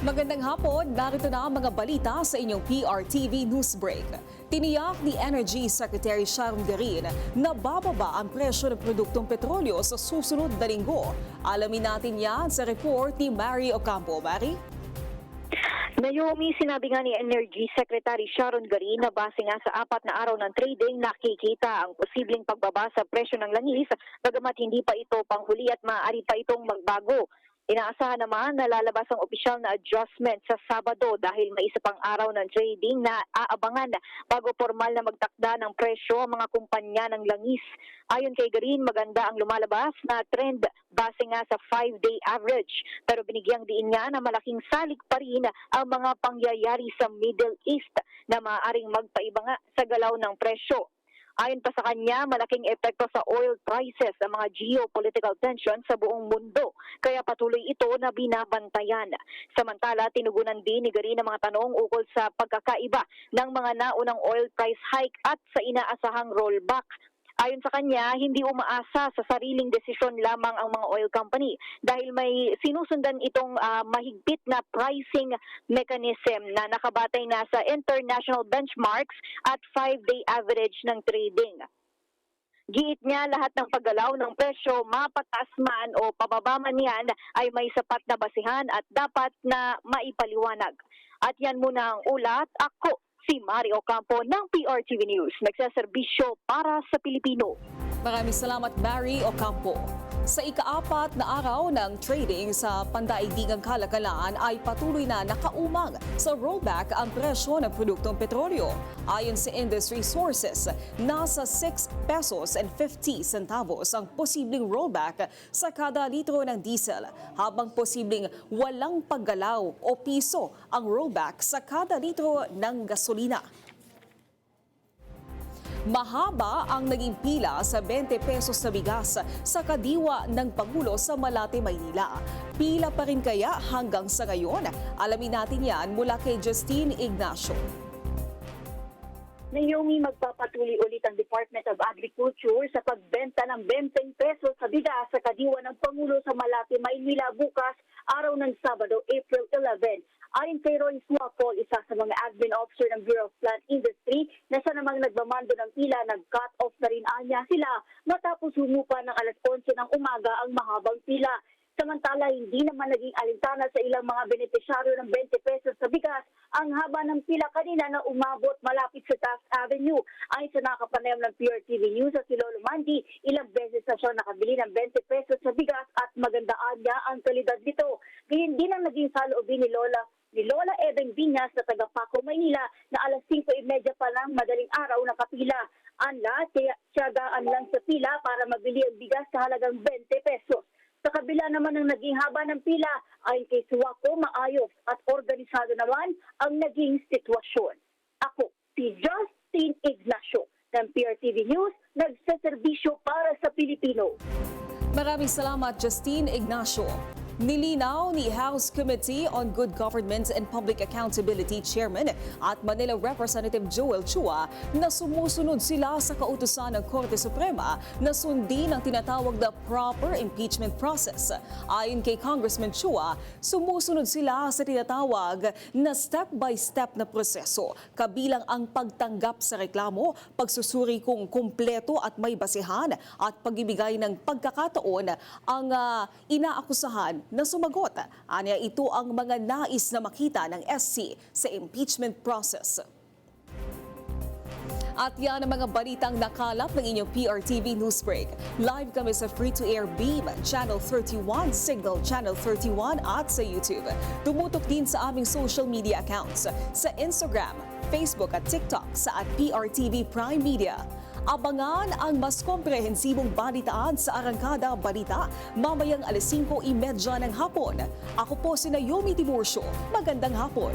Magandang hapon, narito na ang mga balita sa inyong PRTV News Break. Tiniyak ni Energy Secretary Sharon Garin na bababa ang presyo ng produktong petrolyo sa susunod na linggo. Alamin natin yan sa report ni Mary Ocampo. Mary? Naomi, sinabi nga ni Energy Secretary Sharon Garin na base nga sa 4 na araw ng trading, nakikita ang posibleng pagbaba sa presyo ng langis, bagamat hindi pa ito panghuli at maaari pa itong magbago. Inaasahan naman na lalabas ang opisyal na adjustment sa Sabado dahil may isa pang araw ng trading na aabangan bago formal na magtakda ng presyo ang mga kumpanya ng langis. Ayon kay Garin, maganda ang lumalabas na trend base nga sa 5-day average. Pero binigyang diin nga na malaking salik pa rin ang mga pangyayari sa Middle East na maaaring magpaiba nga sa galaw ng presyo. Ayon pa sa kanya, malaking epekto sa oil prices ang mga geopolitical tension sa buong mundo, kaya patuloy ito na binabantayan. Samantala, tinugunan din ni Garin ang mga tanong ukol sa pagkakaiba ng mga naunang oil price hike at sa inaasahang rollback. Ayon sa kanya, hindi umaasa sa sariling desisyon lamang ang mga oil company dahil may sinusundan itong mahigpit na pricing mechanism na nakabatay na sa international benchmarks at 5-day average ng trading. Giit niya lahat ng paggalaw ng presyo, mapataas man o pababa man yan, ay may sapat na basihan at dapat na maipaliwanag. At yan muna ang ulat. Ako si Mary Ocampo ng PRTV News, nagsaserbisyo para sa Pilipino. Maraming salamat, Mary Ocampo. Sa ika-4 na araw ng trading sa pandaigdigang kalakalan ay patuloy na nakaumang sa rollback ang presyo ng produktong petrolyo. Ayon sa industry sources, nasa 6 pesos and 50 centavos ang posibleng rollback sa kada litro ng diesel, habang posibleng walang paggalaw o piso ang rollback sa kada litro ng gasolina. Mahaba ang naging pila sa 20 pesos na bigas sa kadiwa ng Pangulo sa Malate, Maynila. Pila pa rin kaya hanggang sa ngayon? Alamin natin yan mula kay Justine Ignacio. Naomi, magpapatuloy ulit ang Department of Agriculture sa pagbenta ng 20 pesos sa bigas sa kadiwa ng Pangulo sa Malate, Maynila bukas, araw ng Sabado, April 11. Ayon kay Roy Suaco, isa sa mga admin officer ng Bureau of Plant Industry na siya namang nagmamando ng pila, nag-cut off na rin anya sila matapos humupa ng alas 11 ng umaga ang mahabang pila. Samantala, hindi naman naging alintana sa ilang mga benepisyaryo ng 20 pesos sa bigas ang haba ng pila kanina na umabot malapit sa Taft Avenue. Ayon sa nakapanayam ng PRTV News at si Lolo Mandy, ilang beses na siya nakabili ng 20 pesos sa bigas at magandaan niya ang kalidad nito. Kaya hindi na naging saloobin ni Lola Ebeng Viñas na taga Paco, Maynila na alas 5:30 pa lang madaling araw nakapila. Anla, tiyagaan lang sa pila para mabili ang bigas sa halagang 20 pesos. Sa kabila naman ng naging haba ng pila, ayon kay Suaco, maayos at organisado naman ang naging sitwasyon. Ako, si Justine Ignacio ng PRTV News, nagsaserbisyo para sa Pilipino. Maraming salamat, Justine Ignacio. Nilinaw ni House Committee on Good Government and Public Accountability Chairman at Manila Representative Joel Chua na sumusunod sila sa kautusan ng Korte Suprema na sundin ang tinatawag na proper impeachment process. Ayon kay Congressman Chua, sumusunod sila sa tinatawag na step-by-step na proseso, kabilang ang pagtanggap sa reklamo, pagsusuri kung kumpleto at may basihan at pagbibigay ng pagkakataon ang inaakusahan na sumagot. Anya, ito ang mga nais na makita ng SC sa impeachment process. At yan ang mga balitang nakalap ng inyong PRTV Newsbreak. Live kami sa free-to-air Beam, Channel 31, Signal Channel 31 at sa YouTube. Tumutok din sa aming social media accounts sa Instagram, Facebook at TikTok sa @PRTV Prime Media. Abangan ang mas komprehensibong balitaan sa Arangkada Balita mamayang alas 5:30 ng hapon. Ako po si Naomi Timurcio. Magandang hapon.